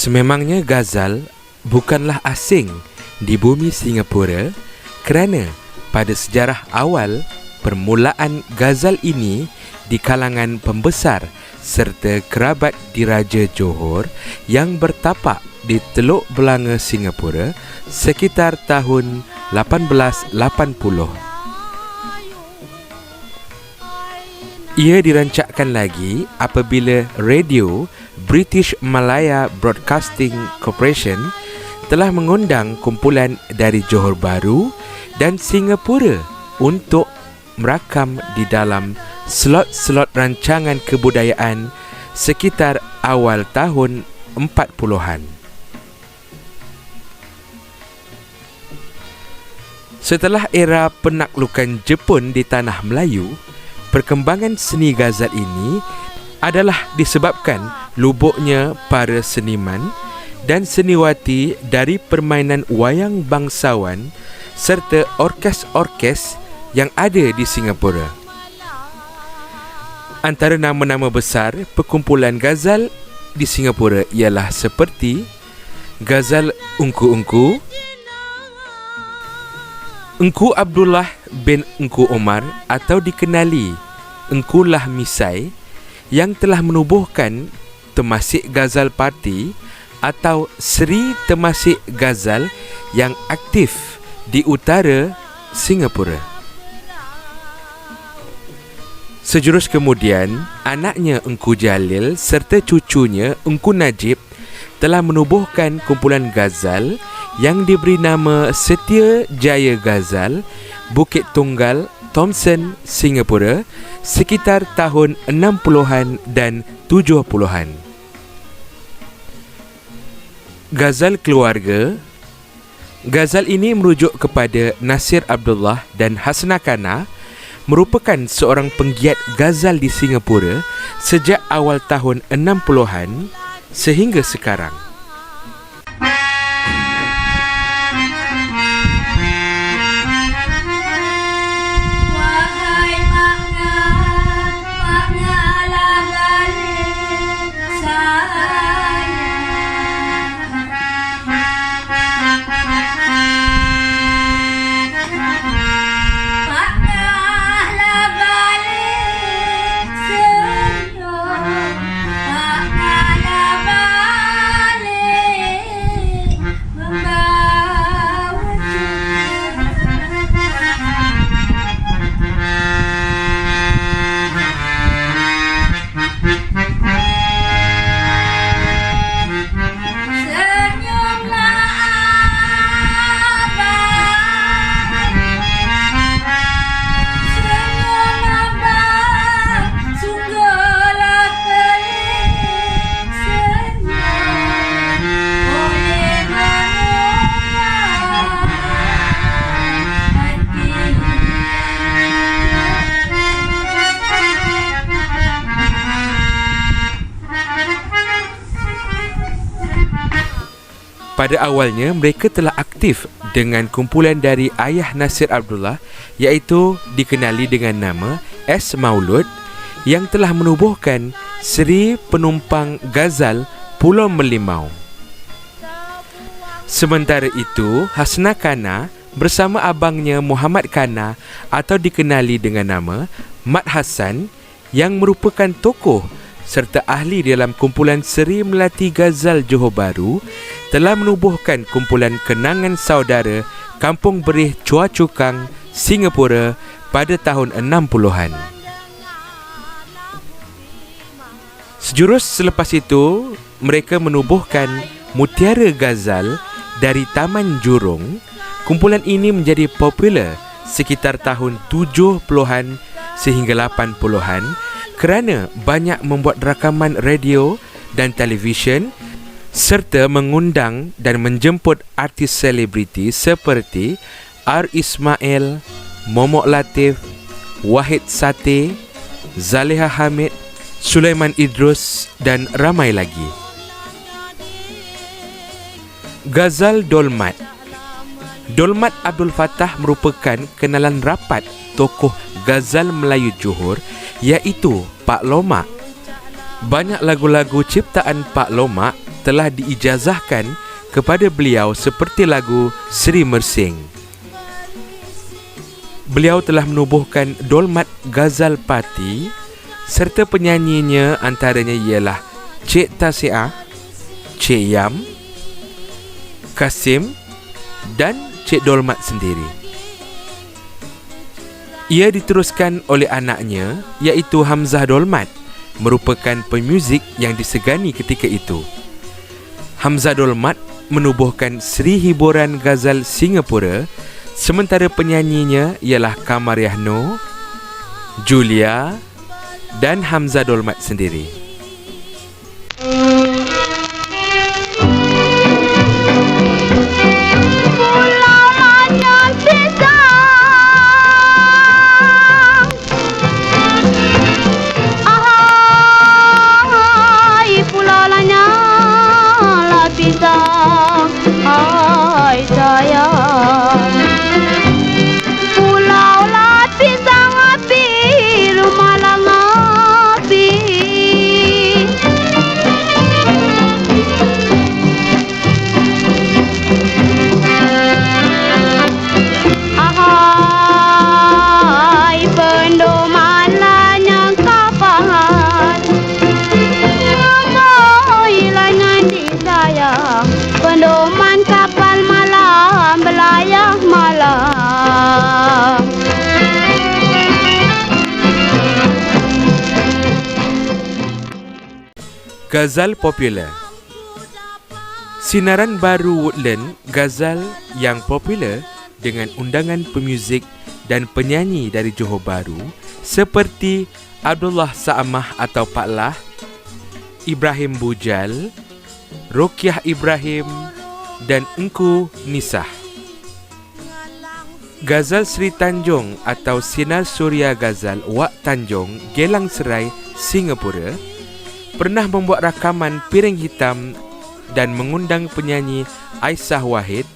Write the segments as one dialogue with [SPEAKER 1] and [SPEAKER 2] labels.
[SPEAKER 1] Sememangnya Ghazal bukanlah asing di bumi Singapura kerana pada sejarah awal permulaan Ghazal ini di kalangan pembesar serta kerabat diraja Johor yang bertapak di Teluk Belanga Singapura sekitar tahun 1880. Ia dirancakkan lagi apabila radio British Malaya Broadcasting Corporation telah mengundang kumpulan dari Johor Bahru dan Singapura untuk merakam di dalam slot-slot rancangan kebudayaan sekitar awal tahun 40-an. Setelah era penaklukan Jepun di tanah Melayu, perkembangan seni Ghazal ini adalah disebabkan lubuknya para seniman dan seniwati dari permainan wayang bangsawan serta orkes-orkes yang ada di Singapura. Antara nama-nama besar perkumpulan Ghazal di Singapura ialah seperti Ghazal Engku-Engku, Engku Abdullah bin Engku Omar atau dikenali Engku Lah Misai yang telah menubuhkan Temasek Ghazal Party atau Seri Temasek Ghazal yang aktif di utara Singapura. Sejurus kemudian, anaknya Engku Jalil serta cucunya Engku Najib telah menubuhkan kumpulan Ghazal yang diberi nama Setia Jaya Ghazal, Bukit Tunggal, Thomson, Singapura sekitar tahun 60-an dan 70-an. Ghazal keluarga. Ghazal ini merujuk kepada Nasir Abdullah dan Hasna Khana, merupakan seorang penggiat Ghazal di Singapura sejak awal tahun 60-an sehingga sekarang. Pada awalnya, mereka telah aktif dengan kumpulan dari ayah Nasir Abdullah iaitu dikenali dengan nama S. Maulud yang telah menubuhkan Seri Penumpang Ghazal Pulau Merlimau. Sementara itu, Hasna Khana bersama abangnya Muhammad Khana atau dikenali dengan nama Mat Hassan yang merupakan tokoh serta ahli dalam kumpulan Seri Melati Ghazal Johor Bahru telah menubuhkan kumpulan Kenangan Saudara Kampung Berih Chua Chu Kang, Singapura pada tahun 60-an. Sejurus selepas itu, mereka menubuhkan Mutiara Ghazal dari Taman Jurong. Kumpulan ini menjadi popular sekitar tahun 70-an sehingga 80-an kerana banyak membuat rakaman radio dan televisyen serta mengundang dan menjemput artis selebriti seperti R. Ismail, Momok Latif, Wahid Sateh, Zaleha Hamid, Sulaiman Idrus dan ramai lagi. Ghazal Dolmat. Dolmat Abdul Fattah merupakan kenalan rapat tokoh Ghazal Melayu Johor iaitu Pak Lomak. Banyak lagu-lagu ciptaan Pak Lomak telah diijazahkan kepada beliau seperti lagu Seri Mersing. Beliau telah menubuhkan dolmat Ghazal Party serta penyanyinya antaranya ialah Cik Tasiah, Cik Yam, Kasim dan Cik Dolmat sendiri. Ia diteruskan oleh anaknya iaitu Hamzah Dolmat, merupakan pemuzik yang disegani ketika itu. Hamzah Dolmat menubuhkan Seri Hiburan Ghazal Singapura, sementara penyanyinya ialah Kamariah Noor, Julia dan Hamzah Dolmat sendiri.
[SPEAKER 2] Pendoman kapal malam belayar malam.
[SPEAKER 1] Ghazal popular. Sinaran baru Woodland Ghazal yang popular dengan undangan pemuzik dan penyanyi dari Johor Bahru seperti Abdullah Sa'amah atau Pak Lah, Ibrahim Bujal, Rokiah Ibrahim dan Engku Nisah. Ghazal Seri Tanjung atau Sinar Suria Ghazal Wak Tanjung, Gelang Serai, Singapura pernah membuat rakaman Piring Hitam dan mengundang penyanyi Aisyah Wahid,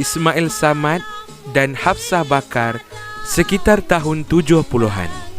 [SPEAKER 1] Ismail Samad dan Hafsah Bakar sekitar tahun 70-an.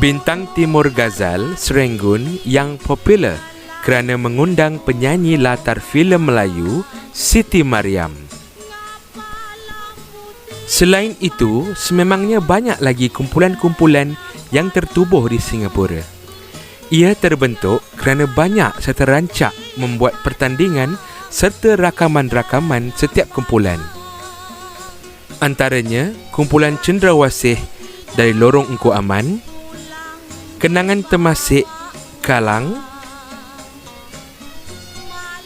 [SPEAKER 1] Bintang Timur Ghazal Serenggun yang popular kerana mengundang penyanyi latar filem Melayu Siti Mariam. Selain itu, sememangnya banyak lagi kumpulan-kumpulan yang tertubuh di Singapura. Ia terbentuk kerana banyak serta rancak membuat pertandingan serta rakaman-rakaman setiap kumpulan. Antaranya, kumpulan Cendrawasih dari Lorong Engku Aman, Kenangan Temasek Kalang,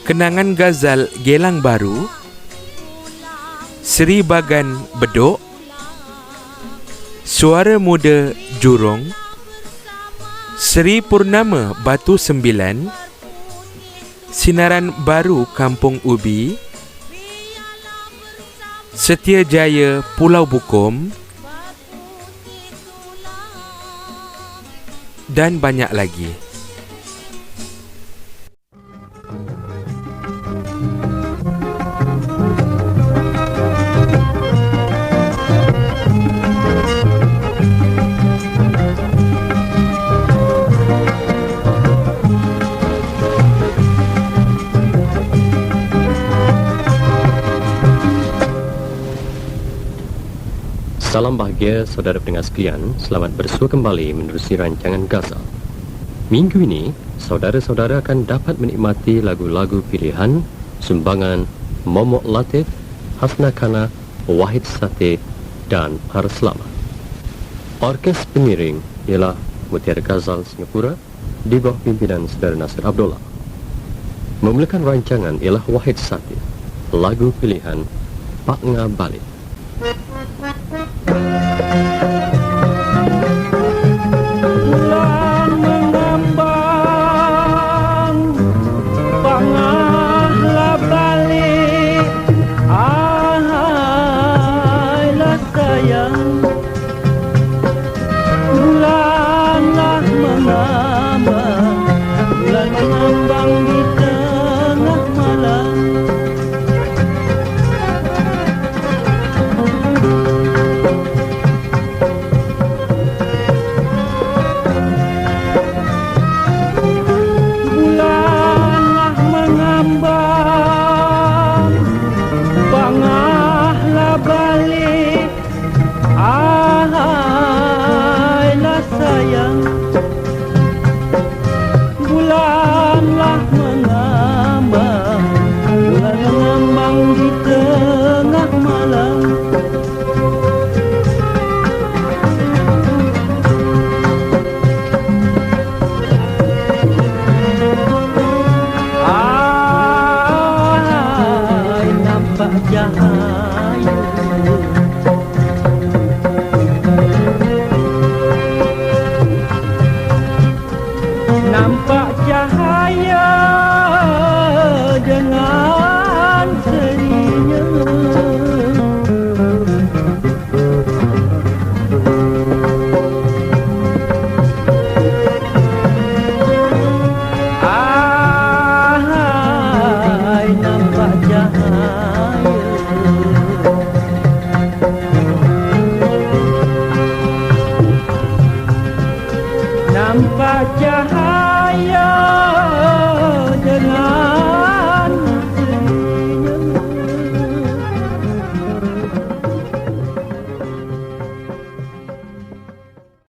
[SPEAKER 1] Kenangan Ghazal Gelang Baru, Seri Bagan Bedok, Suara Muda Jurong, Seri Purnama Batu Sembilan, Sinaran Baru Kampung Ubi, Setia Jaya Pulau Bukom dan banyak lagi.
[SPEAKER 3] Salam bahagia saudara pendengar sekalian, selamat bersua kembali menerusi rancangan Ghazal. Minggu ini, saudara-saudara akan dapat menikmati lagu-lagu pilihan, sumbangan Momok Latif, Hasna Khana, Wahid Sateh dan Har Selamat. Orkes pengiring ialah Mutiara Ghazal Singapura di bawah pimpinan Saudara Nasir Abdullah. Memulakan rancangan ialah Wahid Sateh, lagu pilihan Pak Nga Balik.
[SPEAKER 4] Bulan mengambang, pangahlah balik, ahailah sayang. Bulanlah mengambang, bulan mengambang di tengah malam. Bulanlah mengambang, bulan mengambang di tengah malam. Nampak jahat